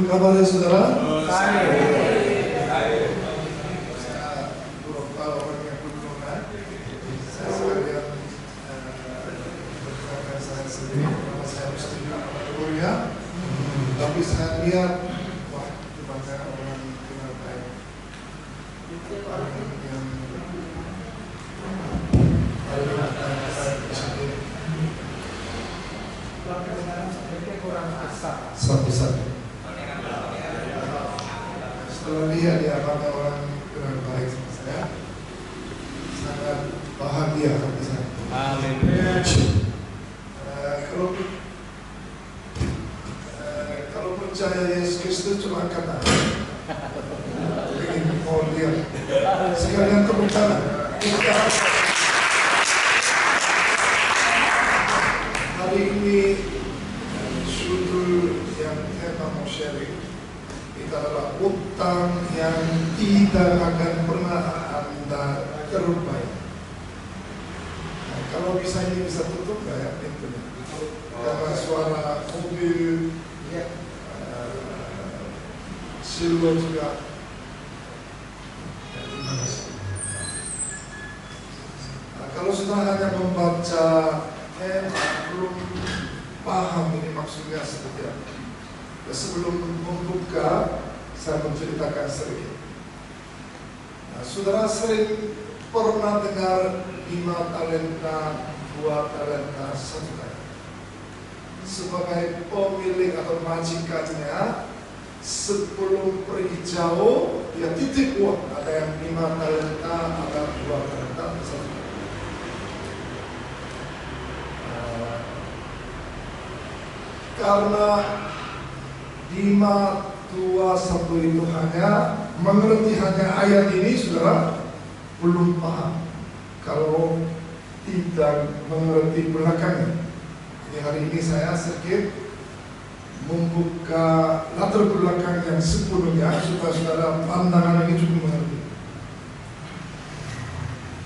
kabarnya saudara? Tapi saya lihat, wah itu banyak orang kenal baik. Orang yang satu-satu. Setelah lihat ya banyak orang kenal baik sama saya, sangat bahagia hati saya. Amin. Kalau percaya Yesus Kristus cuma kata, ingin mau lihat sekalian tepuk tangan. Hari ini judul yang tema mau sharing itu adalah utang yang tidak akan pernah Anda terlupakan. Nah, kalau bisa ini bisa tutup nggak ya pintunya? Karena suara mobil Silo juga. Nah, kalau sudah hanya membaca belum paham ini maksudnya seperti apa. Sebelum membuka, saya menceritakan sedikit. Nah, saudara sering pernah dengar 5 talenta, 2 talenta, 1 talenta. Sebagai pemilik atau majikannya, sebelum pergi jauh, dia titip uang. Ada yang 5 talenta, ada 2 talenta, 1 talenta. Karena 5, 2, 1 itu hanya mengerti hanya ayat ini, saudara belum paham kalau tidak mengerti belakangnya. Jadi hari ini saya sedikit membuka latar belakang yang sepenuhnya supaya saudara pandangan ini cukup mengerti.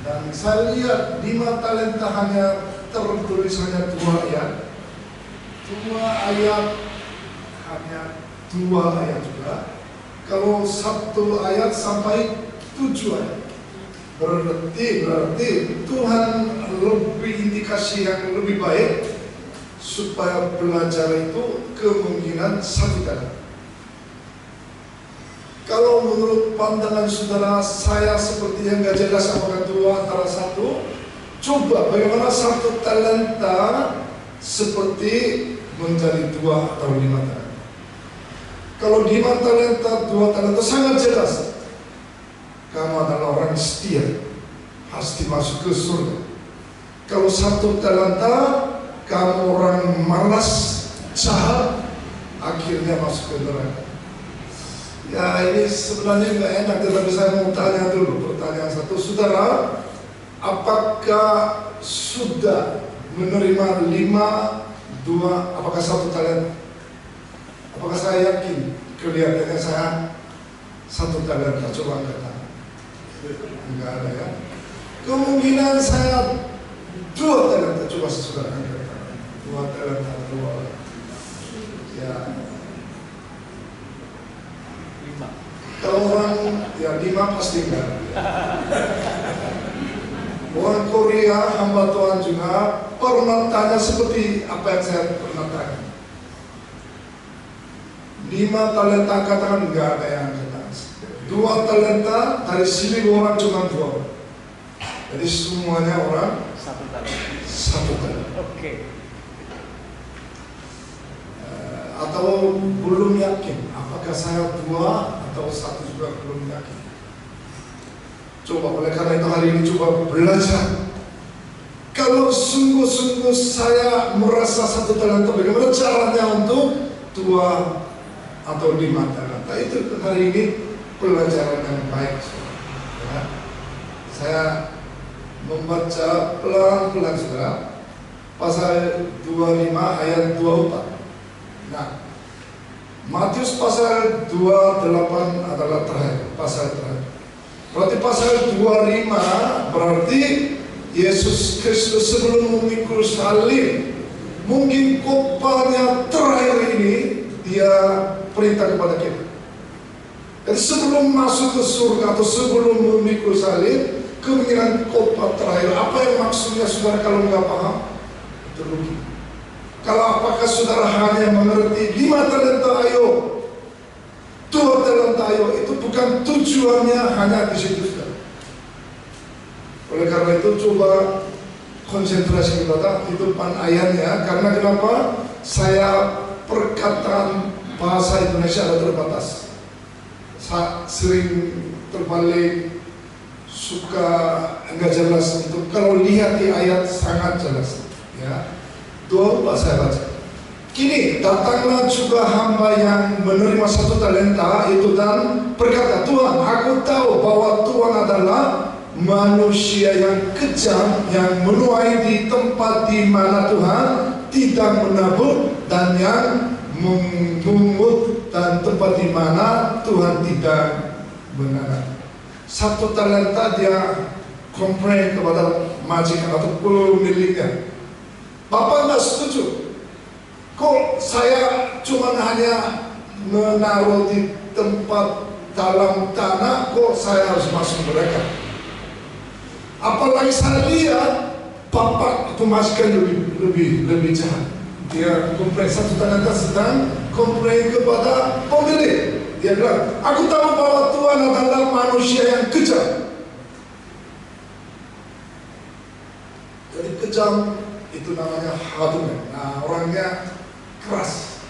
Dan saya lihat 5 talenta hanya tertulis hanya 2 ayat. 2 ayat hanya 2 ayat juga. Kalau 1 ayat sampai 7 ayat. Berarti Tuhan lebih indikasi yang lebih baik supaya belajar itu kemungkinan 1 talenta. Kalau menurut pandangan saudara saya seperti yang gak jelas apakah 2 antara 1, coba bagaimana 1 talenta seperti menjadi 2 atau 5 talenta. Kalau 5 talenta, 2 talenta sangat jelas. Kamu adalah orang setia, pasti masuk ke surga. Kalau 1 talenta, kamu orang malas, jahat, akhirnya masuk ke neraka. Ya ini sebenarnya nggak enak, tetapi saya mau tanya dulu pertanyaan satu, saudara, apakah sudah menerima 5, 2, apakah 1 talenta? Apakah saya yakin kelihatannya saya 1 talenta? Coba angkat tangan. Enggak ada ya. Kemungkinan saya 2 talenta. Coba saudara angkat tangan. 2 talenta, 2. Ya. 5. Kalau orang ya 5 pasti enggak. Orang Korea hamba Tuhan juga pernah tanya seperti apa yang saya pernah tanya. 5 talenta katakan enggak ada yang angkat. 2 talenta dari sini orang cuma 2. Jadi semuanya orang 1 talenta. 1 talenta. Oke. Atau belum yakin apakah saya 2 atau 1 juga belum yakin. Coba oleh karena itu hari ini coba belajar. Kalau sungguh-sungguh saya merasa 1 talenta, bagaimana caranya untuk 2 atau 5 talenta? Itu hari ini pelajaran yang baik. Ya. Saya membaca pelan-pelan saudara. Pasal 25 ayat 24. Nah, Matius pasal 28 adalah terakhir, pasal terakhir. Berarti pasal 25 berarti Yesus Kristus sebelum memikul salib, mungkin khotbahnya terakhir ini dia perintah kepada kita. Jadi sebelum masuk ke surga atau sebelum memikul salib, kemungkinan khotbah terakhir, apa yang maksudnya saudara kalau nggak paham? Itu rugi. Kalau apakah saudara hanya mengerti 5 talenta ayo, 2 talenta ayo, itu bukan tujuannya hanya di situ saudara. Oleh karena itu coba konsentrasi kepada di depan ayatnya. Karena kenapa? Saya perkataan bahasa Indonesia ada terbatas. Saya sering terbalik, suka enggak jelas. Untuk kalau lihat di ayat sangat jelas. Ya, doa saya baca. Kini datanglah juga hamba yang menerima 1 talenta itu dan berkata, Tuhan, aku tahu bahwa Tuhan adalah manusia yang kejam, yang menuai di tempat di mana Tuhan tidak menabur dan yang memungut dan tempat di mana Tuhan tidak menanam. 1 talenta dia komplain kepada majikan atau pemiliknya. Bapak nggak setuju. Kok saya cuma hanya menaruh di tempat dalam tanah, kok saya harus masuk mereka? Apalagi saya lihat bapak itu majikan lebih jahat. Dia komplain 1 talenta sedang komplain kepada pemilik. Dia bilang, aku tahu bahwa Tuhan adalah manusia yang kejam. Jadi kejam itu namanya hadun. Nah, orangnya keras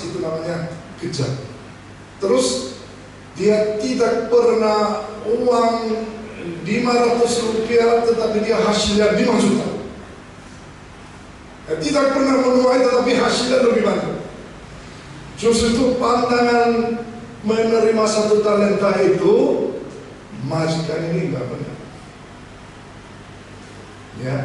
itu namanya kejam. Terus dia tidak pernah uang 500 rupiah tetapi dia hasilnya 5 juta. Tidak pernah menuai tetapi hasilnya lebih banyak. Justru itu pandangan menerima 1 talenta itu majikan ini enggak benar. Ya,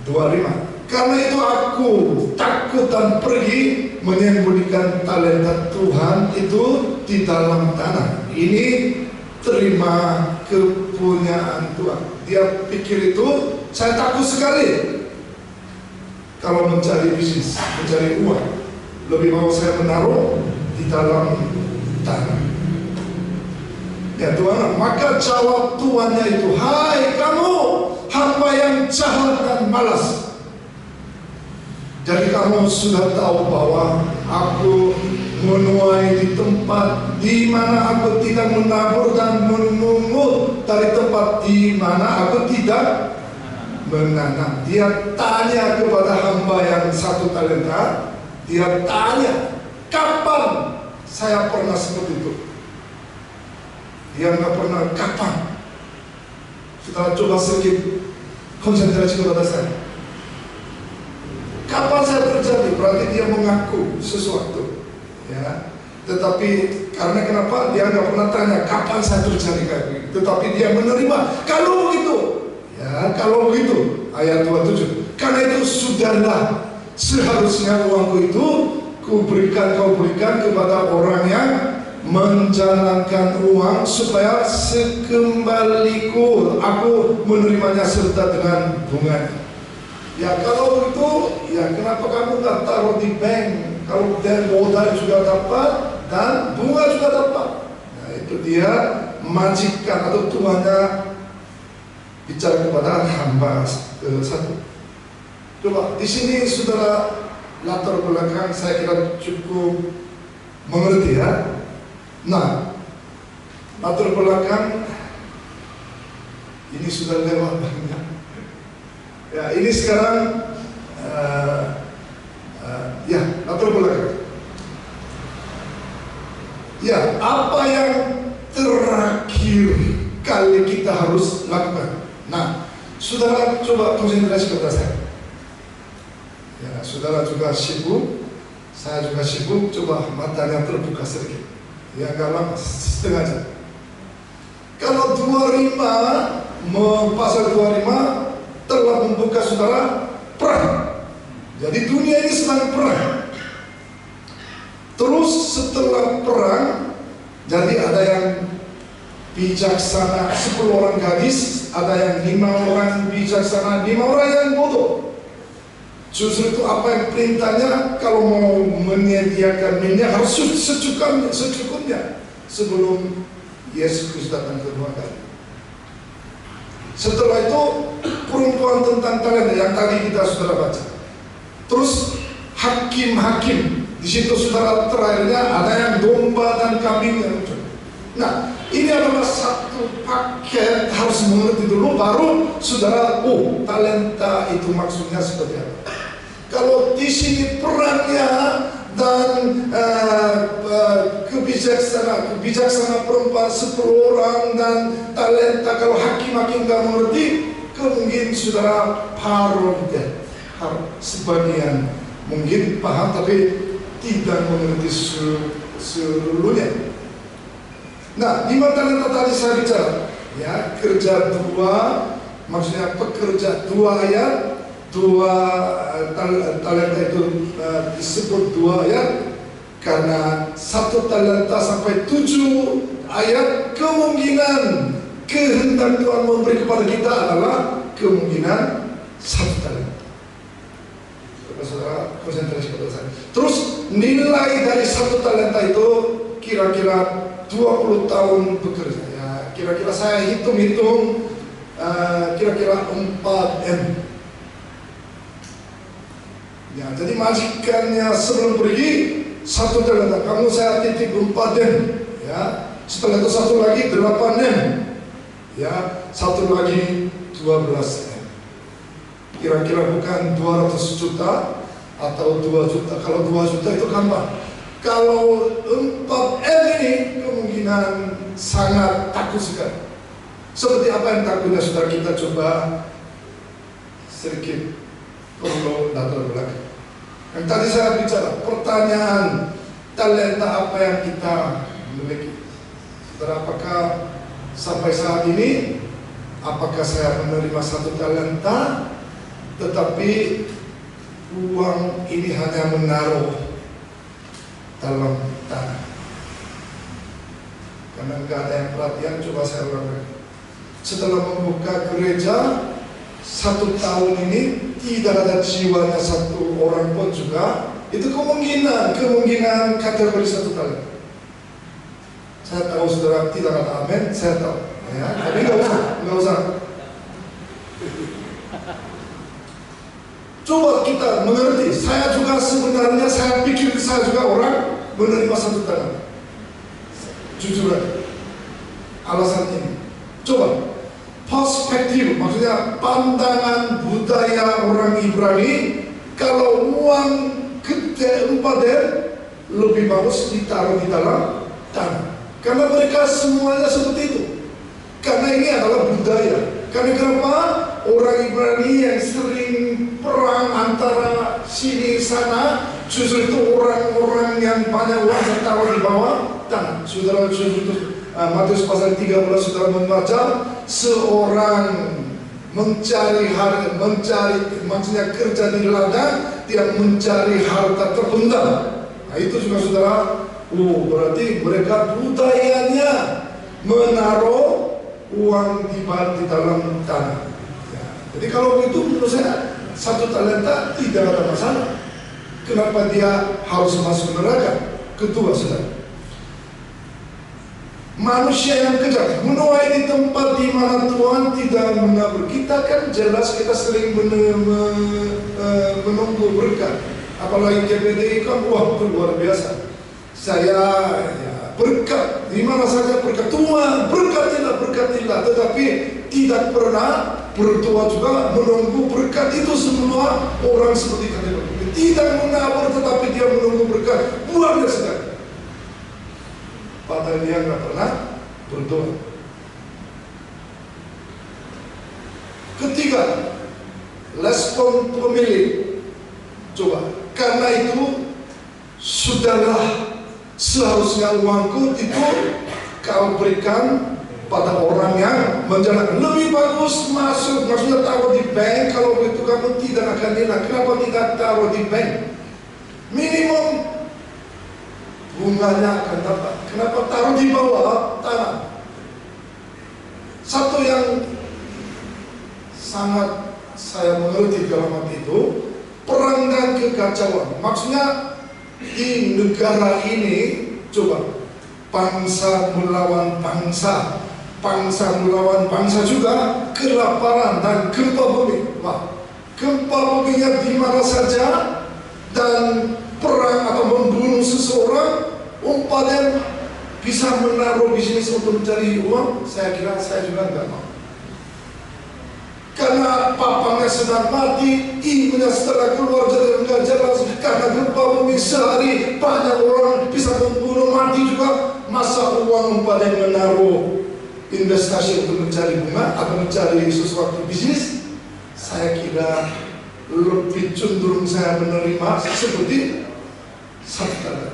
25. Karena itu aku takut dan pergi menyembunyikan talenta Tuhan itu di dalam tanah. Ini terima kepunyaan Tuhan. Dia pikir itu, saya takut sekali kalau mencari bisnis, mencari uang. Lebih mau saya menaruh di dalam tanah. Ya Tuhan, maka jawab Tuhannya itu, hai kamu hamba yang jahat dan malas. Jadi kamu sudah tahu bahwa aku menuai di tempat di mana aku tidak menabur dan memungut dari tempat di mana aku tidak menanam. Dia tanya kepada hamba yang 1 talenta. Dia tanya, kapan saya pernah seperti itu? Dia nggak pernah kapan. Kita coba sedikit konsentrasi kepada saya. Kapan saya terjadi? Berarti dia mengaku sesuatu, ya. Tetapi karena kenapa? Dia nggak pernah tanya kapan saya terjadi kayak gitu. Tetapi dia menerima. Kalau begitu, ya kalau begitu. Ayat 27. Karena itu sudahlah seharusnya uangku itu kau berikan kepada orang yang menjalankan uang supaya sekembaliku aku menerimanya serta dengan bunganya. Ya kalau begitu, ya kenapa kamu nggak taruh di bank? Kalau dia modal juga dapat dan bunga juga dapat. Nah itu dia majikan atau tuannya bicara kepada hamba 1. Coba di sini saudara latar belakang saya kira cukup mengerti ya. Nah latar belakang ini sudah lewat banyak. Ya ini sekarang ya latar belakang. Ya apa yang terakhir kali kita harus lakukan? Nah saudara coba konsentrasi kepada saya. Ya saudara juga sibuk, saya juga sibuk. Coba matanya terbuka sedikit. Ya agak lama, setengah jam. Kalau 25 pasal 25 telah membuka saudara perang. Jadi dunia ini sedang perang. Terus setelah perang, jadi ada yang bijaksana 10 orang gadis, ada yang 5 orang bijaksana, 5 orang yang bodoh. Justru itu apa yang perintahnya, kalau mau menyediakan minyak harus secukupnya sebelum Yesus Kristus datang kedua kali. Setelah itu perumpamaan tentang talenta yang tadi kita sudah baca. Terus hakim-hakim, di situ saudara terakhirnya ada yang domba dan kambing yang muncul. Nah, ini adalah satu paket, harus mengerti dulu baru saudara, talenta itu maksudnya seperti apa. Kalau di sini perannya dan kebijaksanaan perempuan 10 orang dan talenta, kalau hakim-hakim nggak mengerti, kemungkinan saudara parodian. Sebagian mungkin paham tapi tidak mengerti seluruhnya. Nah, 5 talenta tadi saya bicara, ya, kerja 2, maksudnya pekerja 2 ayat, 2 talenta itu disebut 2 ayat karena 1 talenta sampai 7 ayat kemungkinan kehendak Tuhan memberi kepada kita adalah kemungkinan 1 talenta. Saudara konsentrasi pada saya. Terus nilai dari 1 talenta itu kira-kira 20 tahun bekerja, ya. Kira-kira saya hitung-hitung kira-kira 4M. Ya, jadi majikannya sebelum pergi 1 talenta, kamu saya titip 4M, ya. Setelah itu 1 lagi 8M, ya. 1 lagi 12M. Kira-kira bukan 200 juta atau 2 juta. Kalau 2 juta itu gampang. Kalau 4M ini kemungkinan sangat takut sekali. Seperti apa yang takutnya saudara, kita coba sedikit perlu latar belakang. Yang tadi saya bicara, pertanyaan talenta apa yang kita miliki. Saudara, apakah sampai saat ini, apakah saya menerima 1 talenta, tetapi uang ini hanya menaruh dalam tanah? Karena nggak ada yang perhatian, coba saya ulang. Setelah membuka gereja 1 tahun ini tidak ada jiwanya 1 orang pun juga, itu kemungkinan kategori 1 talenta. Saya tahu saudara tidak ada amin, saya tahu, ya, tapi nggak usah. Coba kita mengerti, saya juga sebenarnya, saya pikir saya juga orang menerima 1 talenta. Jujur aja, alasan ini. Coba, perspektif, maksudnya pandangan budaya orang Ibrani, kalau uang gede 4M, lebih bagus ditaruh di dalam tanah. Karena mereka semuanya seperti itu. Karena ini adalah budaya. Karena kenapa? Orang Ibrani yang sering perang antara sini sana, justru itu orang-orang yang banyak uang tertaruh di bawah tanah. Saudara, justru itu Matius pasal 13 saudara membaca, seorang mencari harta, maksudnya kerja di ladang, dia mencari harta terpendam. Nah, itu juga saudara, berarti mereka budayanya menaruh uang di dalam tanah. Ya, jadi kalau begitu menurut saya 1 talenta tidak ada masalah. Kenapa dia harus masuk neraka? Kedua, saudara, manusia yang kejam menuai di tempat di mana Tuhan tidak menabur. Kita kan jelas kita sering menunggu berkat. Apalagi GPDI kan luar biasa. Saya berkat di mana saja berkat Tuhan, berkatilah, tetapi tidak pernah berdoa juga menunggu berkat. Itu semua orang seperti kategori tidak menabur, tetapi dia menunggu berkat, luar biasa sekali. Padahal dia nggak pernah berdoa. Ketiga, respon pemilik. Coba, karena itu sudahlah, seharusnya uangku itu kau berikan pada orang yang menjalankan. Lebih bagus masuk, maksudnya taruh di bank. Kalau begitu kamu tidak akan hilang. Kenapa tidak taruh di bank? Minimum bunganya akan dapat. Kenapa taruh di bawah tanah? Satu yang sangat saya mengerti dalam hati itu, perang dan kekacauan. Maksudnya di negara ini, coba, bangsa melawan bangsa, bangsa melawan bangsa juga, kelaparan dan gempa bumi. Wah, gempa buminya di mana saja, dan perang atau membunuh seseorang, umpamanya bisa menaruh bisnis untuk mencari uang. Saya kira saya juga nggak mau. Karena papanya sedang mati, ibunya setelah keluar jadi nggak jelas. Karena gempa bumi sehari banyak orang bisa membunuh, mati juga. Masa uang pada menaruh investasi untuk mencari bunga atau mencari sesuatu bisnis? Saya kira lebih cenderung saya menerima seperti satu kali.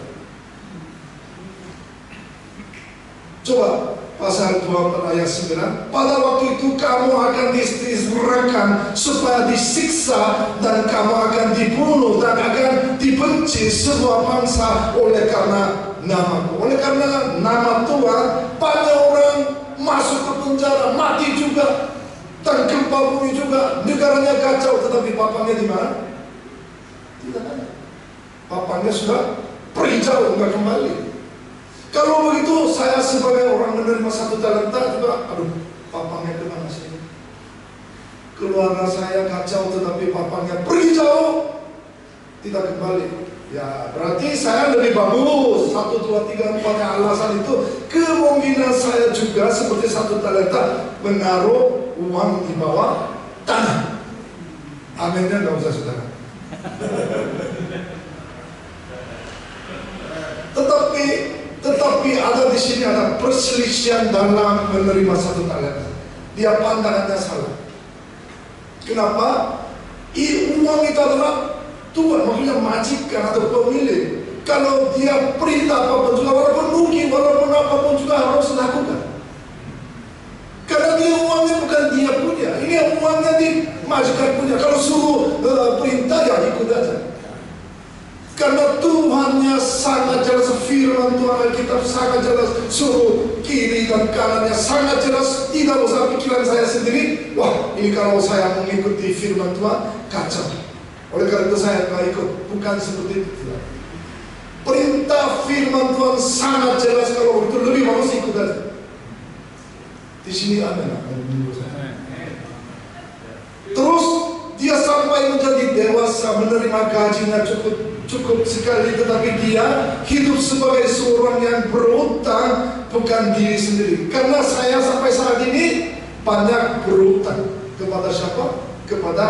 Coba pasal 2 ayat 9. Pada waktu itu kamu akan diserahkan supaya disiksa, dan kamu akan dibunuh dan akan dibenci semua bangsa oleh karena namaku. Oleh karena nama Tuhan, banyak orang masuk ke penjara, mati juga, dan gempa bumi juga, negaranya kacau. Tetapi papanya di mana? Tidak ada. Papanya sudah pergi jauh, nggak kembali. Kalau begitu, saya sebagai orang menerima 1 talenta juga, aduh, papanya kemana sih? Keluarga saya kacau, tetapi papanya pergi jauh, tidak kembali. Ya, berarti saya lebih bagus. 1, 2, 3, 4 alasan itu. Kemungkinan saya juga seperti 1 talenta, menaruh uang di bawah tanah. Aminnya nggak usah, saudara. Tetapi ada di sini ada perselisihan dalam menerima 1 talenta. Dia pandangannya salah. Kenapa? Uang itu adalah Tuhan, maksudnya majikan atau pemilik. Kalau dia perintah apapun juga, walaupun rugi, walaupun apapun juga harus lakukan. Karena dia uangnya bukan dia punya, ini uangnya di majikan punya. Kalau suruh perintah, ya ikut aja. Karena Tuhannya sangat jelas, firman Tuhan Alkitab sangat jelas, suruh kiri dan kanannya sangat jelas. Tidak usah pikiran saya sendiri, wah ini kalau saya mengikuti firman Tuhan, kacau. Oleh karena itu saya nggak ikut, bukan seperti itu. Perintah firman Tuhan sangat jelas, kalau itu lebih bagus ikut aja. Di sini amin. Terus dia sampai menjadi dewasa, menerima gajinya cukup sekali, tetapi dia hidup sebagai seorang yang berutang, bukan diri sendiri. Karena saya sampai saat ini banyak berutang. Kepada siapa? Kepada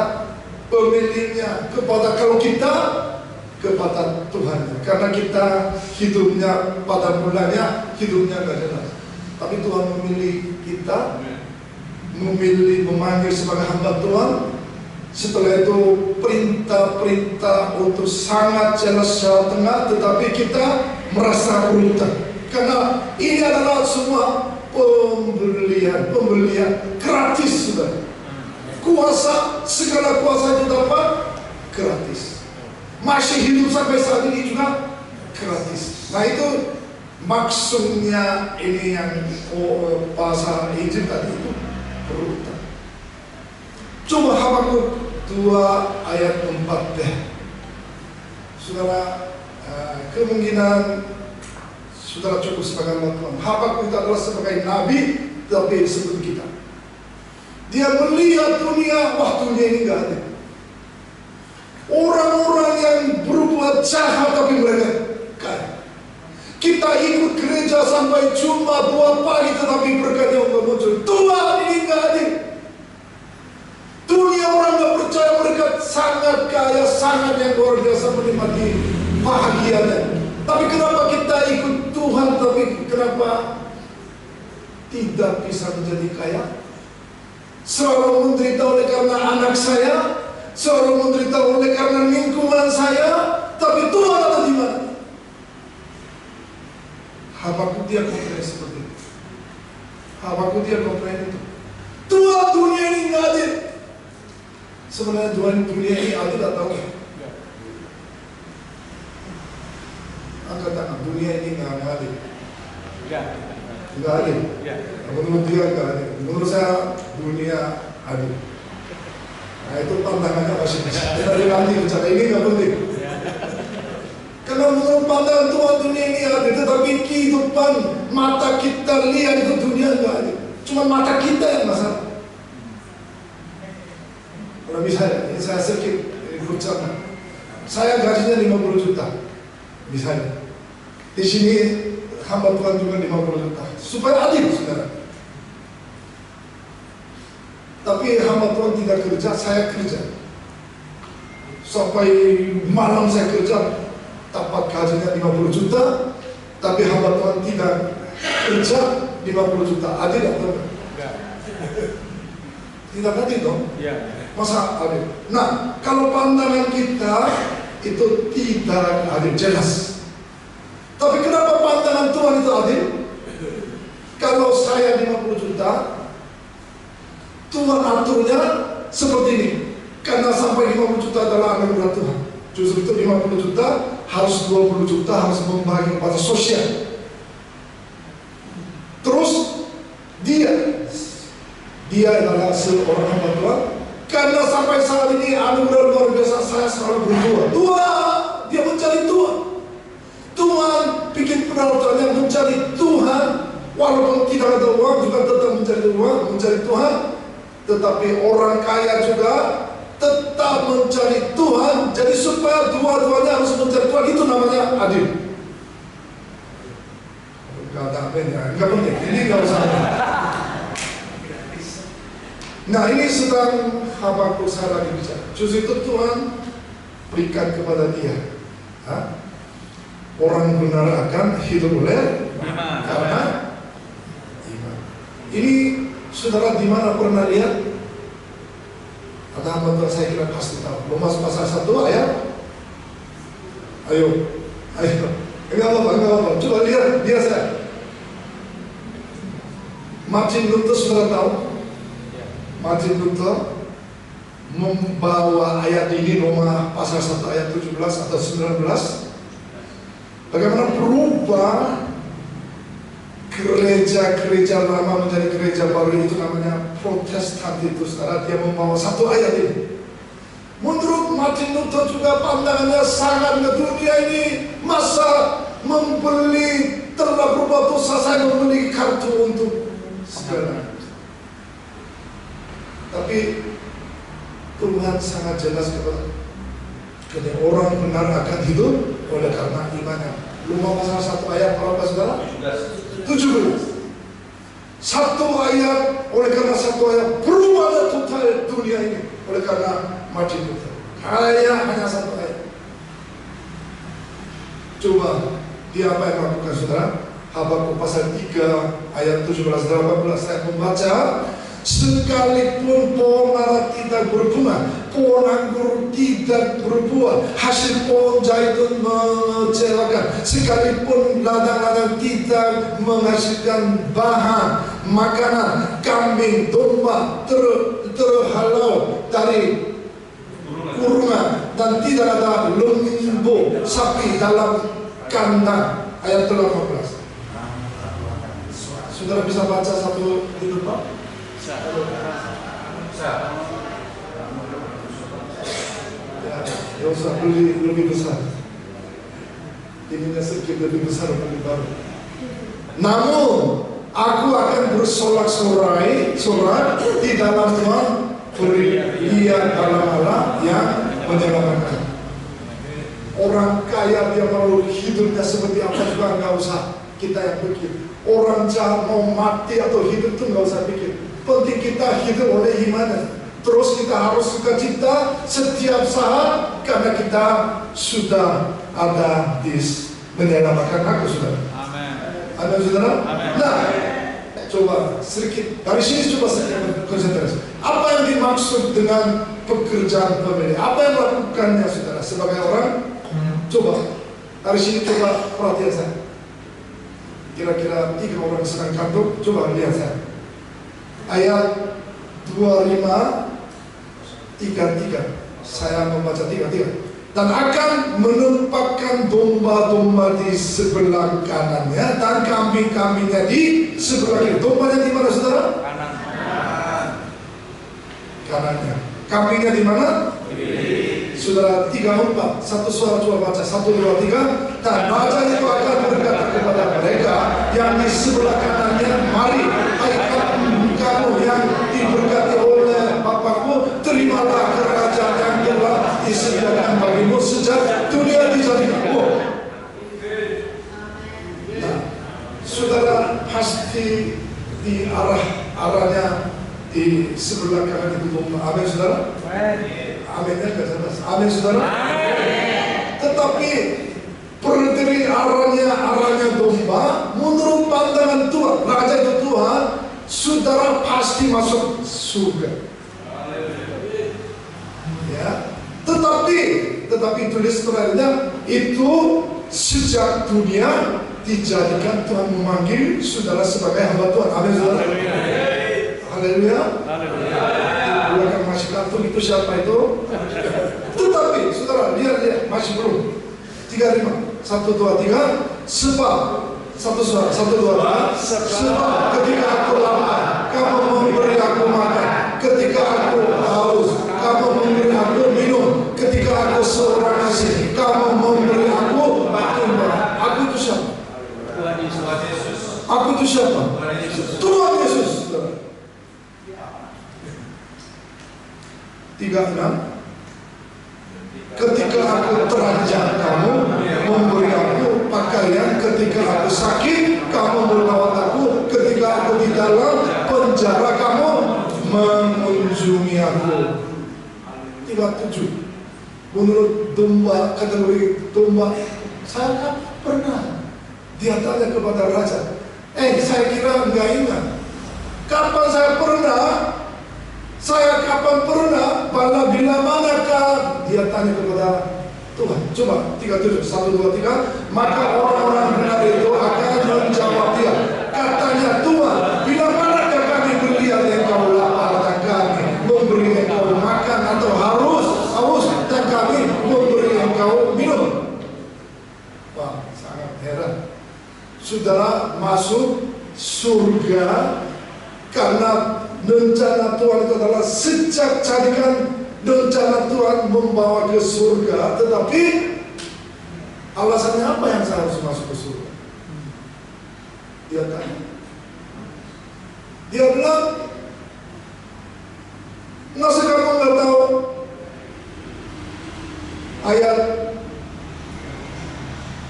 pemiliknya. Kepada, kalau kita, kepada Tuhan. Karena kita hidupnya pada mulanya hidupnya gak jelas. Tapi Tuhan memilih kita, memilih memanggil sebagai hamba Tuhan. Setelah itu perintah-perintah untuk sangat jelas Jawa Tengah, tetapi kita merasa berutang. Karena ini adalah semua pembelian gratis sudah. Kuasa, segala kuasa itu dapat gratis. Masih hidup sampai saat ini juga gratis. Nah itu maksudnya ini yang pasal Injil tadi itu berutang. Coba Habakuk 2 ayat 4 deh. Saudara, kemungkinan saudara cukup sebagai Tuhan. Habakuk itu adalah sebagai nabi, tapi seperti kita. Dia melihat dunia, wah dunia ini gak ada. Orang-orang yang berbuat jahat tapi mereka kaya. Kita ikut gereja sampai Jumat 2 pagi, tetapi berkatnya nggak muncul. Tuhan ini gak adil. Dunia orang gak percaya mereka sangat kaya, sangat yang luar biasa menikmati bahagianya. Tapi kenapa kita ikut Tuhan, tapi kenapa tidak bisa menjadi kaya? Selalu menderita oleh karena anak saya, selalu menderita oleh karena lingkungan saya, tapi Tuhan ada di mana? Habakuk dia komplain seperti itu. Habakuk dia komplain itu. Tuhan, dunia ini nggak adil. Sebenarnya Tuhan, dunia ini adil atau enggak? Angkat tangan, dunia ini nggak adil. Nggak adil. Menurut dia nggak adil. Menurut saya dunia adil. Nah itu pandangannya masing-masing. Dari nanti bicara ini nggak penting. Karena menurut pandangan Tuhan dunia ini ada, tetapi kehidupan mata kita lihat itu dunia nggak ada. Cuma mata kita yang masalah. Kalau misalnya, ini saya sedikit bercanda. Saya gajinya 50 juta, misalnya. Di sini hamba Tuhan juga 50 juta, supaya adil, saudara. Tapi hamba Tuhan tidak kerja, saya kerja. Sampai malam saya kerja, dapat gajinya 50 juta, tapi hamba Tuhan tidak kerja 50 juta. Adil atau enggak? Tidak adil dong? Masa adil? Nah, kalau pandangan kita itu tidak adil, jelas. Tapi kenapa pandangan Tuhan itu adil? Kalau saya 50 juta, Tuhan aturnya seperti ini. Karena sampai 50 juta adalah anugerah Tuhan. Justru itu 50 juta harus 20 juta harus membagi kepada sosial. Terus dia adalah seorang hamba Tuhan. Karena sampai saat ini anugerah luar biasa, saya selalu berdoa. Tuhan, dia mencari Tuhan. Tuhan bikin peralatan yang mencari Tuhan. Walaupun tidak ada uang juga tetap mencari uang, mencari Tuhan. Tetapi orang kaya juga tetap mencari Tuhan. Jadi supaya dua-duanya harus mencari Tuhan, itu namanya adil. Enggak ada apa-apa, enggak penting. Ini enggak usah. Nah ini sedang Habakuk saya lagi bicara. Justru itu Tuhan berikan kepada dia. Orang benar akan hidup oleh karena iman. Ini saudara di mana pernah lihat? Ada hamba Tuhan saya kira pasti tahu. Belum masuk pasal 1 ayat. Ayo. Enggak apa-apa. Coba lihat dia saya. Martin Luther saudara tahu? Martin Luther membawa ayat ini Roma pasal 1 ayat 17 atau 19. Bagaimana berubah gereja-gereja lama menjadi gereja baru, itu namanya Protestan itu saudara. Dia membawa satu ayat ini. Menurut Martin Luther juga pandangannya sangat ke dunia ini. Masa membeli telah berbuat dosa, saya membeli kartu untuk segala. Tapi Tuhan sangat jelas kepada orang benar akan hidup oleh karena imannya. Roma pasal 1 ayat berapa saudara? 17. Satu ayat, oleh karena satu ayat berubahlah total dunia ini oleh karena Martin Luther. Hanya satu ayat. Coba dia apa yang lakukan saudara? Habakuk pasal 3 ayat 17-18 saya membaca. Sekalipun pohon ara tidak berbunga, pohon anggur tidak berbuah, hasil pohon zaitun mengecewakan, sekalipun ladang-ladang tidak menghasilkan bahan makanan, kambing domba terhalau dari kurungan, dan tidak ada lembu sapi dalam kandang. Ayat 18. Saudara bisa baca satu di depan? Ya usah beli lebih besar. Ininya sedikit lebih besar lebih baru. Namun aku akan bersorak-sorai di dalam Tuhan, beriak dalam Allah yang menyelamatkan. Orang kaya dia mau hidupnya seperti apa juga nggak usah kita yang pikir. Orang jahat mau mati atau hidup itu nggak usah pikir. Penting kita hidup oleh iman. Terus kita harus sukacita setiap saat karena kita sudah ada di menyelamatkan aku saudara. Amin. Amin saudara. Amin. Nah, coba sedikit dari sini coba sedikit konsentrasi. Apa yang dimaksud dengan pekerjaan pemilik? Apa yang lakukannya saudara sebagai orang? Coba dari sini coba perhatian saya. Kira-kira 3 orang sedang kantor. Coba lihat saya. Ayat 25:33. Saya membaca 33. Dan akan menempatkan domba-domba di sebelah kanannya dan kambing-kambingnya di sebelah kiri. Dombanya di mana saudara? Kanan. Kanannya. Kambingnya di mana? Saudara, 3-4, satu suara coba baca, 1, 2, 3. Dan raja itu akan berkata kepada mereka yang di sebelah kanannya, mari, hai kamu yang diberkati oleh Bapakku, terimalah kerajaan yang telah disediakan bagimu sejak dunia dijadikan. Nah, saudara pasti di arahnya di sebelah kanan itu domba. Amin, saudara. Aminnya nggak jelas. Amin, saudara. Tetapi berdiri arahnya domba, menurut pandangan Tuhan, raja itu Tuhan, saudara pasti masuk surga. Ya. Tetapi tulis terakhirnya itu sejak dunia dijadikan Tuhan memanggil saudara sebagai hamba Tuhan. Amin, saudara. Haleluya. Belakang masih kartun itu siapa itu? Tetapi saudara lihat masih belum. 35, 1, 2, 3. Sebab satu suara, 1, 2, 3. Sebab ketika aku lapar, kamu memberi aku makan. Ketika aku haus, kamu memberi aku minum. Ketika aku seorang asing, kamu memberi aku minum. Aku itu siapa? Aku itu siapa? Tuhan Yesus. 36. Ketika aku teranjang, kamu memberi aku pakaian. Ketika aku sakit, kamu merawat aku. Ketika aku di dalam penjara, kamu mengunjungi aku. 37. Menurut domba, kategori domba, saya kan pernah. Dia tanya kepada raja, saya kira enggak ingat. Kapan saya pernah? Saya kapan pernah? Bila manakah? Dia tanya kepada Tuhan. Coba 37, 1, 2, 3. Maka orang-orang benar itu akan menjawab dia. Katanya, Tuhan, bila manakah kami melihat engkau lapar dan kami memberi engkau makan, atau haus dan kami memberi engkau minum? Wah, sangat heran. Saudara masuk surga karena rencana Tuhan itu adalah sejak jadikan rencana Tuhan membawa ke surga. Tetapi alasannya apa yang saya harus masuk ke surga? Dia tanya. Dia bilang, masa kamu nggak tahu ayat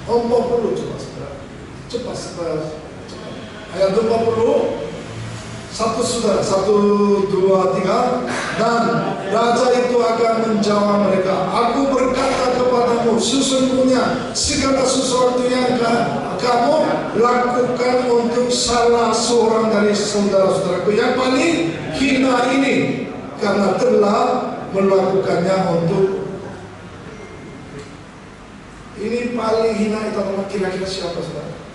40? Coba saudara, cepat. Ayat 40. 1, saudara, 1, 2, 3. Dan raja itu akan menjawab mereka, aku berkata kepadamu, sesungguhnya segala sesuatu yang kamu lakukan untuk salah seorang dari saudara-saudaraku yang paling hina ini, karena telah melakukannya untuk ini. Paling hina itu adalah kira-kira siapa, saudara?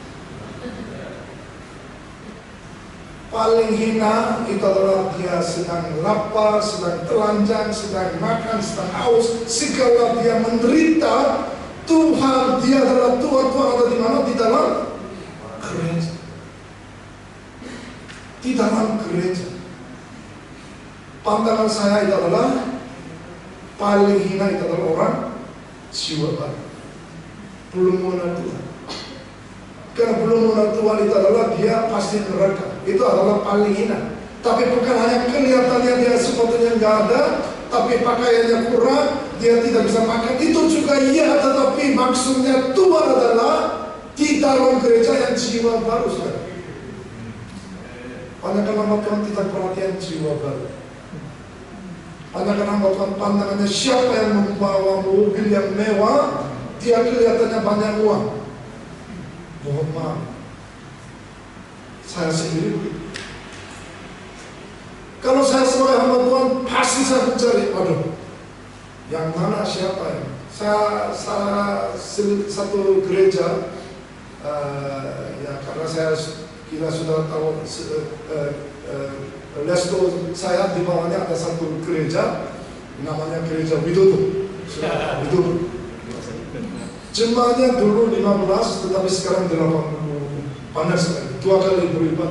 Paling hina itu adalah dia sedang lapar, sedang telanjang, sedang makan, sedang haus, segala dia menderita. Tuhan, dia adalah Tuhan ada di mana? Di dalam gereja. Di dalam gereja. Pandangan saya itu adalah paling hina itu adalah orang jiwa baru, belum mengenal Tuhan. Karena belum mengenal Tuhan itu adalah dia pasti neraka. Itu adalah paling hina. Tapi bukan hanya kelihatannya dia sepatunya nggak ada, tapi pakaiannya kurang, dia tidak bisa makan. Itu juga iya, tetapi maksudnya Tuhan adalah di dalam gereja yang jiwa baru, saudara. Pandangan nama Tuhan tidak perhatian jiwa baru. Pandangan nama Tuhan pandangannya siapa yang membawa mobil yang mewah, dia kelihatannya banyak uang. Mohon maaf, saya sendiri begitu. Kalau saya sebagai hamba Tuhan, pasti saya mencari, aduh, yang mana siapa ya? Saya satu gereja, ya karena saya kira sudah tahu, lesto saya di bawahnya ada satu gereja, namanya gereja Widodo. Widodo. Jemaahnya dulu 15, tetapi sekarang 80. Panas sekali, 2 kali berlipat.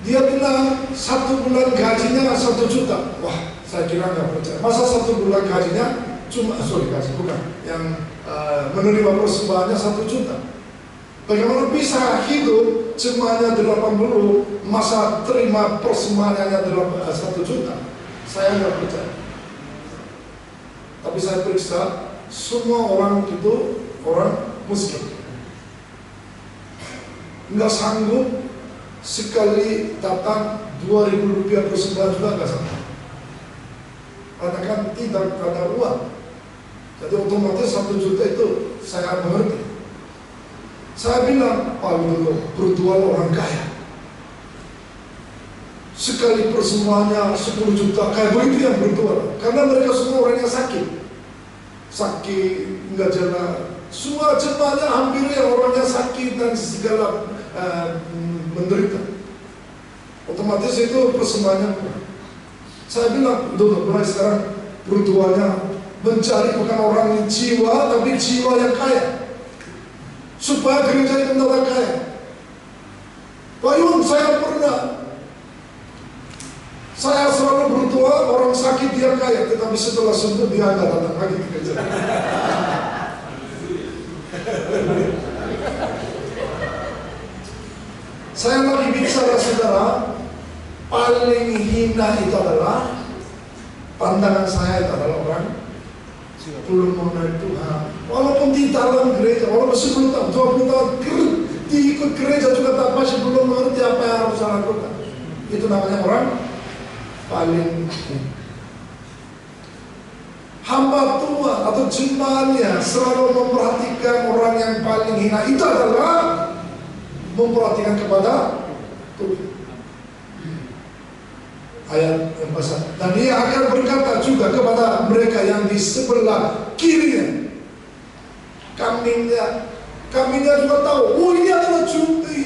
Dia bilang 1 bulan gajinya 1 juta. Wah, saya kira nggak percaya. Masa 1 bulan gajinya cuma, gaji bukan, yang menerima persembahannya 1 juta. Bagaimana bisa hidup semuanya 80, masa terima persembahannya 1 juta? Saya nggak percaya. Tapi saya periksa, semua orang itu orang miskin. Nggak sanggup sekali datang 2.000 rupiah persembahan juga nggak sanggup. Karena kan tidak ada uang. Jadi otomatis 1 juta itu saya mengerti. Saya bilang, Pak Widodo, berdoa orang kaya. Sekali persembahannya 10 juta, kayak begitu yang berdoa. Karena mereka semua orang yang sakit. Sakit, nggak jalan. Semua jemaahnya hampir yang orangnya sakit dan segala menderita. Otomatis itu persembahannya kurang. Saya bilang, mulai sekarang berdoanya mencari bukan orang yang jiwa, tapi jiwa yang kaya, supaya gereja itu mendapat kaya. Pak Yun, saya selalu berdoa orang sakit dia kaya, tetapi setelah sembuh dia nggak datang lagi ke gereja. Saya lagi bicara, saudara, paling hina itu adalah pandangan saya itu adalah orang belum mengenal Tuhan. Walaupun di dalam gereja, walaupun 10 tahun, 20 tahun diikut gereja juga masih belum mengerti apa yang harus saya lakukan. Itu namanya orang paling hamba Tuhan atau jemaatnya selalu memperhatikan orang yang paling hina. Itu adalah memperhatikan kepada Tuhan. Ayat yang pasal. Dan dia akan berkata juga kepada mereka yang di sebelah kirinya. Kambingnya juga tahu, oh ini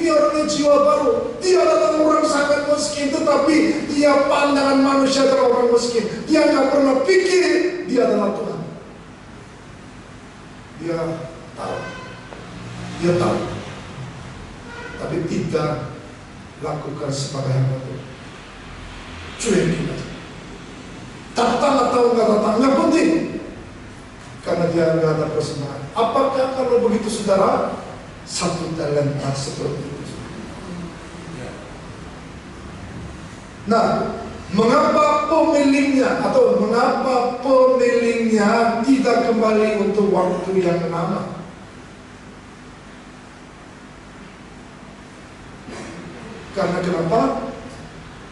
orangnya jiwa baru. Dia adalah orang sangat miskin, tetapi dia pandangan manusia adalah orang miskin. Dia nggak pernah pikir dia adalah Tuhan. Dia tahu, tapi tidak lakukan sebagai hamba Tuhan. Cuekin aja. Datang atau nggak datang, nggak penting. Karena dia nggak ada persembahan. Apakah kalau begitu saudara, 1 talenta seperti itu? Nah, mengapa pemiliknya tidak kembali untuk waktu yang lama? Karena kenapa?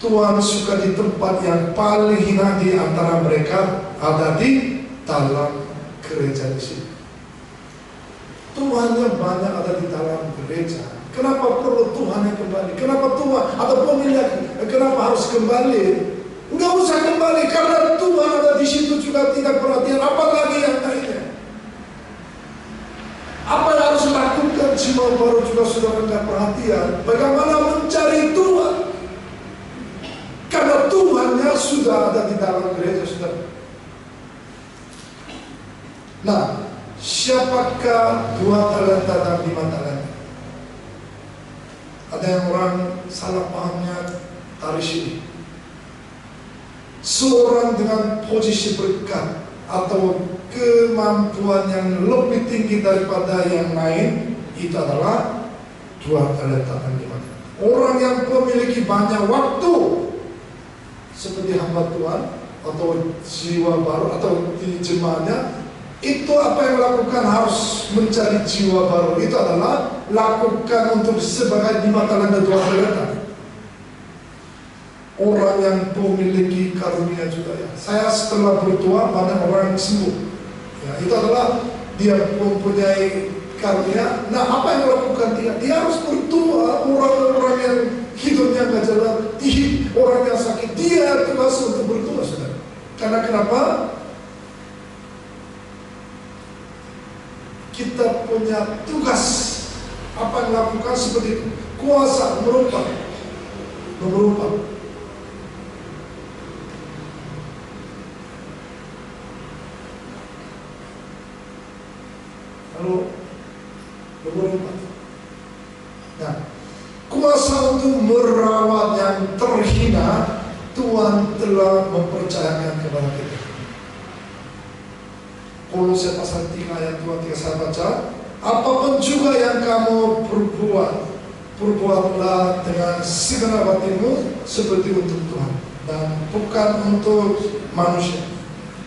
Tuhan suka di tempat yang paling hina di antara mereka, ada di dalam gereja di sini. Tuhannya banyak ada di dalam gereja. Kenapa perlu Tuhan yang kembali? Kenapa Tuhan atau pemilik kenapa harus kembali? Enggak usah kembali karena Tuhan ada di situ juga tidak perhatian. Apalagi yang lainnya. Apa yang harus lakukan jiwa baru juga sudah tidak perhatian. Bagaimana mencari Tuhan? Karena Tuhannya sudah ada di dalam gereja, sudah. Nah, siapakah 2 talenta dan 5 talenta? Ada yang orang salah pahamnya dari sini. Seorang dengan posisi berkat atau kemampuan yang lebih tinggi daripada yang lain, itu adalah 2 talenta dan 5 talenta. Orang yang memiliki banyak waktu, seperti hamba Tuhan atau jiwa baru atau di jemaatnya, itu apa yang lakukan harus mencari jiwa baru. Itu adalah lakukan untuk sebagai 5 talenta 2 talenta. Orang yang memiliki karunia juga ya. Saya setelah berdoa banyak orang yang sembuh. Ya, itu adalah dia mempunyai karunia. Nah, apa yang lakukan dia? Dia harus berdoa. Orang-orang yang hidupnya nggak jalan, orang yang sakit, dia tugas untuk berdoa, saudara. Karena kenapa? Kita punya tugas apa yang lakukan seperti itu. Kuasa merubah. Lalu berubah. Nah, kuasa kuasa untuk merawat yang terhina, Tuhan telah mempercayakan kepada kita. Kolose pasal 3 ayat 2-3 saya baca, apapun juga yang kamu perbuat, perbuatlah dengan segenap hatimu seperti untuk Tuhan dan bukan untuk manusia.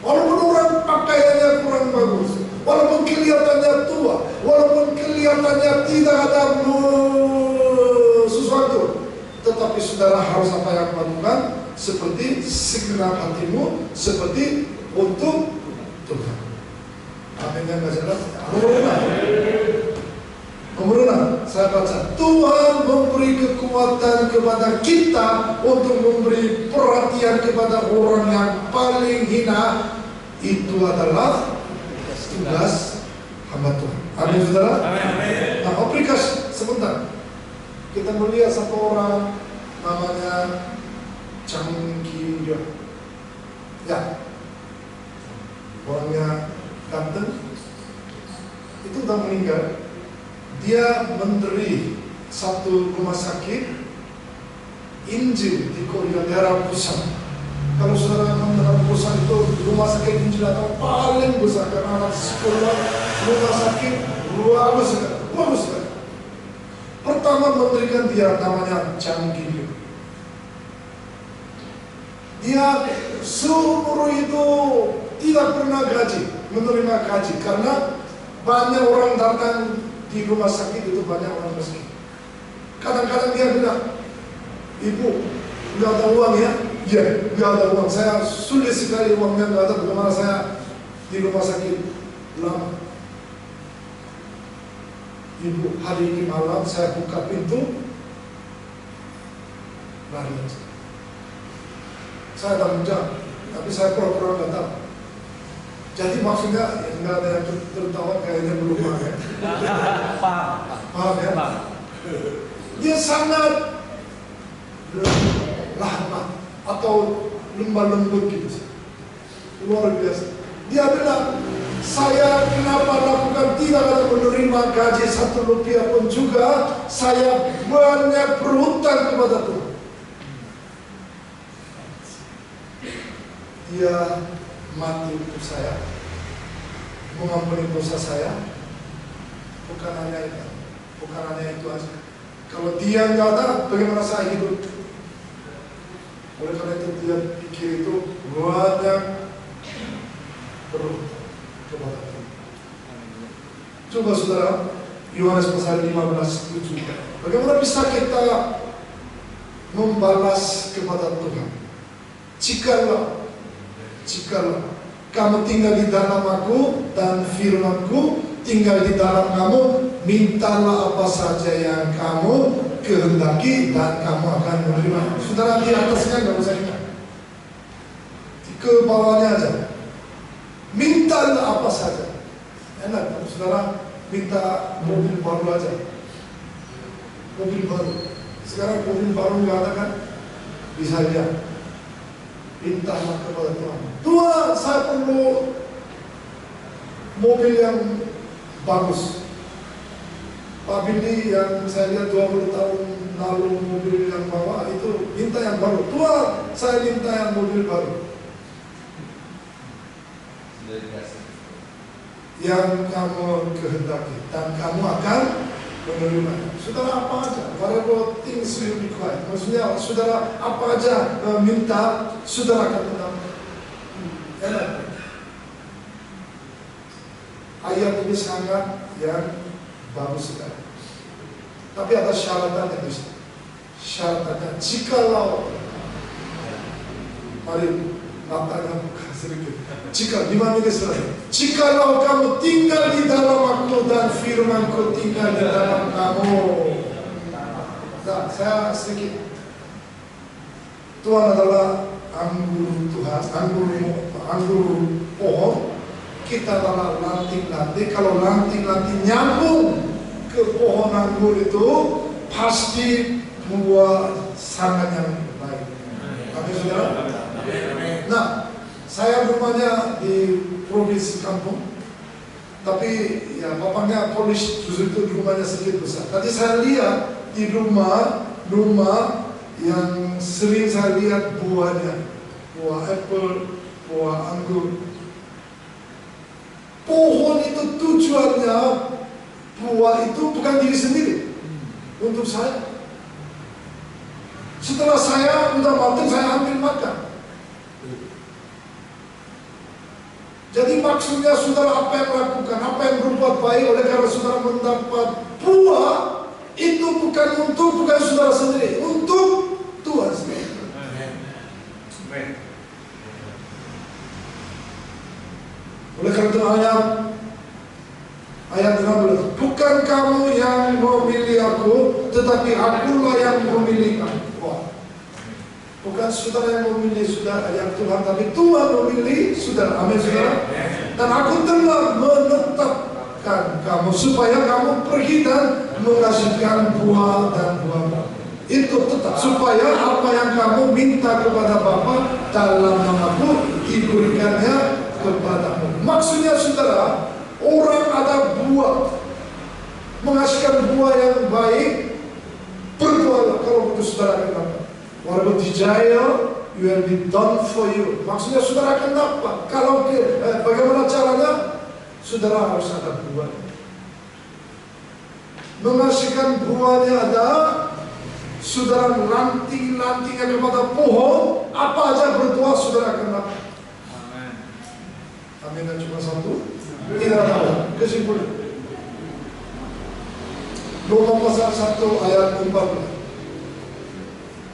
Walaupun orang pakaiannya kurang bagus, walaupun kelihatannya tua, walaupun kelihatannya tidak ada sesuatu, tetapi saudara harus apa yang lakukan? Seperti segenap hatimu, seperti untuk Tuhan. Amin yang gak jelas. Nomor 6, saya baca, Tuhan memberi kekuatan kepada kita untuk memberi perhatian kepada orang yang paling hina. Itu adalah tugas hamba Tuhan. Amin saudara. Nah, aplikasi sebentar. Kita melihat satu orang namanya Changki-ryo. Ya, orangnya ganteng. Itu udah meninggal. Dia menteri satu rumah sakit Injil di Korea daerah Busan. Kalau saudara mendengar Busan itu rumah sakit Injil atau paling besar karena anak sekolah rumah sakit luar biasa. Pertama menterikan dia namanya Changki-ryo. Dia seumur itu tidak pernah menerima gaji karena banyak orang datang di rumah sakit itu, banyak orang miskin. Kadang-kadang dia bilang, ibu nggak ada uang ya? Ya, nggak ada uang. Saya sulit sekali uangnya nggak ada. Bagaimana saya di rumah sakit lama? Ibu, hari ini malam saya buka pintu, lari aja. Saya ada menjawab, tapi saya pura-pura nggak tahu. Jadi maksudnya nggak ada yang tertawa, kayaknya belum ya. Paham ya? Dia sangat lambat atau lemah lembut gitu, luar biasa. Dia bilang, saya kenapa lakukan tidak ada menerima gaji 1 rupiah pun juga, saya banyak berhutang kepada Tuhan. Dia mati untuk saya, mengampuni dosa saya. Bukan hanya itu aja. Kalau dia nggak ada, bagaimana saya hidup? Oleh karena itu dia pikir itu banyak berhutang kepada Tuhan. Coba saudara, Yohanes pasal 15:7. Bagaimana bisa kita membalas kepada Tuhan? Jikalau kamu tinggal di dalam aku dan firman-Ku tinggal di dalam kamu, mintalah apa saja yang kamu kehendaki dan kamu akan menerima. Saudara, di atasnya nggak usah ingat, ke bawahnya aja. Mintalah apa saja. Enak, saudara minta mobil baru aja. Mobil baru. Sekarang mobil baru nggak ada kan? Bisa aja. Mintalah kepada Tuhan. Tuhan, saya perlu mobil yang bagus. Pak Bindi yang saya lihat 20 tahun lalu mobil yang bawa itu minta yang baru. Tuhan, saya minta yang mobil baru. Yang kamu kehendaki dan kamu akan menerima. Saudara apa aja, whatever things you require. Maksudnya saudara apa aja minta, saudara akan mendapat. Enak. Ayat ini sangat yang bagus sekali. Tapi ada syaratannya itu. Syaratnya, jikalau, mari matanya buka sedikit. Gimana ini selesai? Jikalau kamu tinggal di dalam aku dan firman-Ku tinggal di dalam kamu. Nah, saya sedikit. Tuhan adalah anggur Tuhan, anggur pohon. Kita adalah lanting-lanting. Kalau lanting-lanting nyambung ke pohon anggur itu, pasti membuat sangat yang baik. Tapi saudara, nah, saya rumahnya di provinsi kampung, tapi ya bapaknya Polish, justru itu rumahnya sedikit besar. Tadi saya lihat di rumah rumah yang sering saya lihat buahnya, buah apple, buah anggur. Pohon itu tujuannya, buah itu bukan diri sendiri, untuk saya. Setelah saya udah matang, saya ambil makan. Jadi maksudnya saudara apa yang lakukan, apa yang berbuat baik oleh karena saudara mendapat buah, itu bukan saudara sendiri, untuk Tuhan sendiri. Oleh karena itu ayat 16, bukan kamu yang memilih aku, tetapi akulah yang memilih kamu. Wah. Bukan saudara yang memilih saudara yang Tuhan, tapi Tuhan memilih saudara. Amin saudara. Dan aku telah menetapkan kamu supaya kamu pergi dan menghasilkan buah dan buah. Itu tetap supaya apa yang kamu minta kepada Bapa dalam namaku diberikannya kepadamu. Maksudnya saudara, orang ada buah, menghasilkan buah yang baik, berdoa kalau begitu saudara kenapa? Whatever desire, you will be done for you. Maksudnya saudara akan dapat. Kalau bagaimana caranya? Saudara harus ada buah. Menghasilkan buahnya ada, saudara lanting-lantingnya kepada pohon, apa aja berdoa saudara akan dapat. Amin. Dan cuma satu, tidak ada kesimpulan. Roma pasal 1 ayat 14.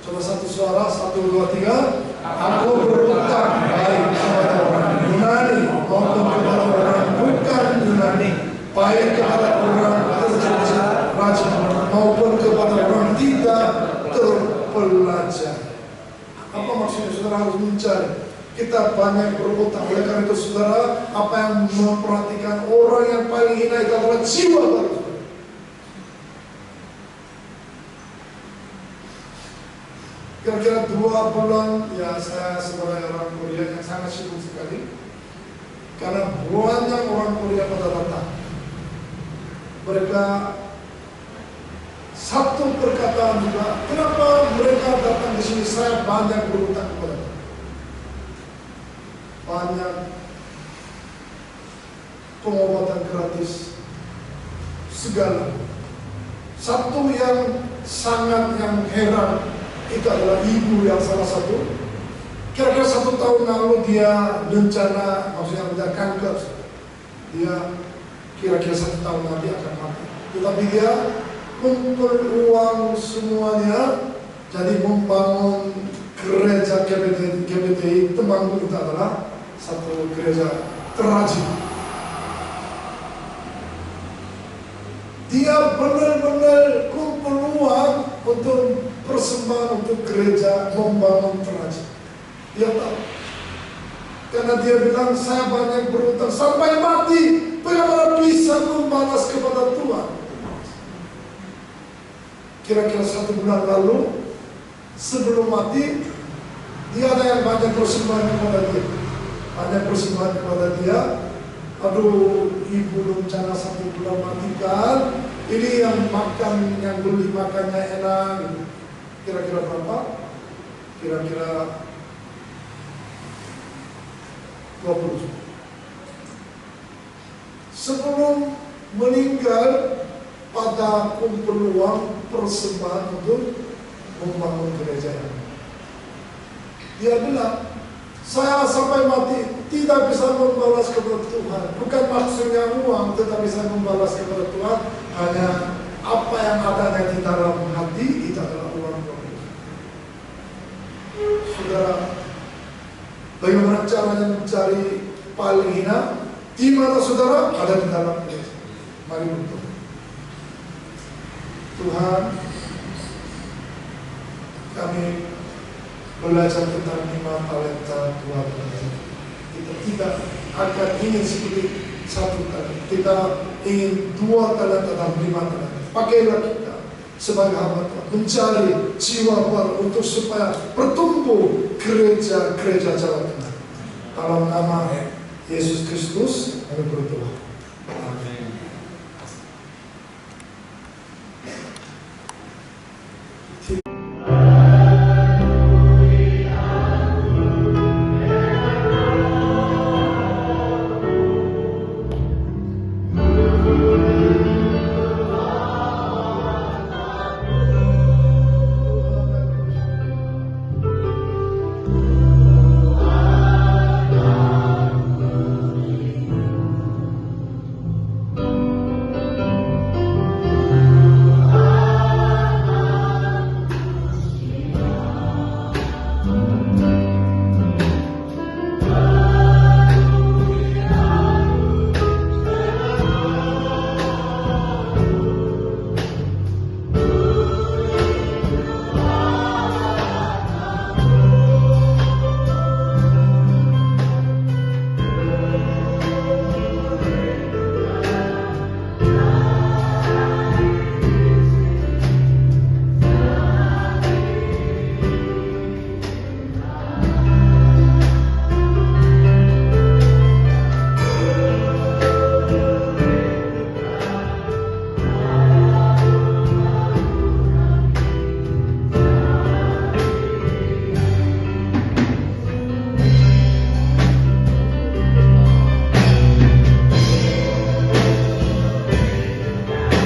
Coba satu suara, 1, 2, 3. Aku berutang baik kepada orang Yunani maupun kepada orang bukan Yunani, baik kepada orang raja maupun kepada orang tidak terpelajar. Apa maksudnya saudara harus mencari? Kita banyak berutang. Oleh karena itu saudara, apa yang memperhatikan orang yang paling hina itu adalah jiwa baru. Kira-kira 2 bulan ya saya sebagai orang Korea yang sangat sibuk sekali, karena banyak orang Korea pada datang. Mereka satu perkataan juga, kenapa mereka datang di sini? Saya banyak berutang kepada mereka. Banyak pengobatan gratis, segala. Satu yang sangat yang heran, itu adalah ibu yang salah satu. Kira-kira 1 tahun lalu dia rencana, maksudnya ada kanker. Dia kira-kira 1 tahun nanti akan mati. Tetapi dia kumpul uang semuanya, jadi membangun gereja GBTI Temanggung. Itu adalah satu gereja terrajin. Dia benar-benar kumpul uang untuk persembahan untuk gereja, membangun terrajin. Dia tahu, karena dia bilang saya banyak berutang sampai mati, bagaimana bisa membalas kepada Tuhan? Kira-kira 1 bulan lalu sebelum mati, dia ada yang banyak persembahan kepada dia, banyak persembahan kepada dia. Aduh, ibu rencana 1 bulan matikan, ini yang makan, yang beli makannya enak gitu. Kira-kira berapa? Kira-kira 20 juta. Sebelum meninggal, pada kumpul uang persembahan untuk membangun gereja. Dia bilang, saya sampai mati tidak bisa membalas kepada Tuhan. Bukan maksudnya uang, tetapi saya membalas kepada Tuhan hanya apa yang adanya di dalam hati, itu adalah uang. Saudara, bagaimana caranya mencari paling hina? Di mana saudara? Ada di dalam gereja. Mari berdoa. Tuhan, kami belajar tentang 5 talenta Tuhan. Kita tidak akan ingin seperti 1 talenta. Kita ingin 2 talenta dan 5 talenta. Pakailah kita sebagai hamba Tuhan mencari jiwa baru untuk supaya bertumbuh gereja Jawa Tengah. Dalam nama Yesus Kristus kami berdoa.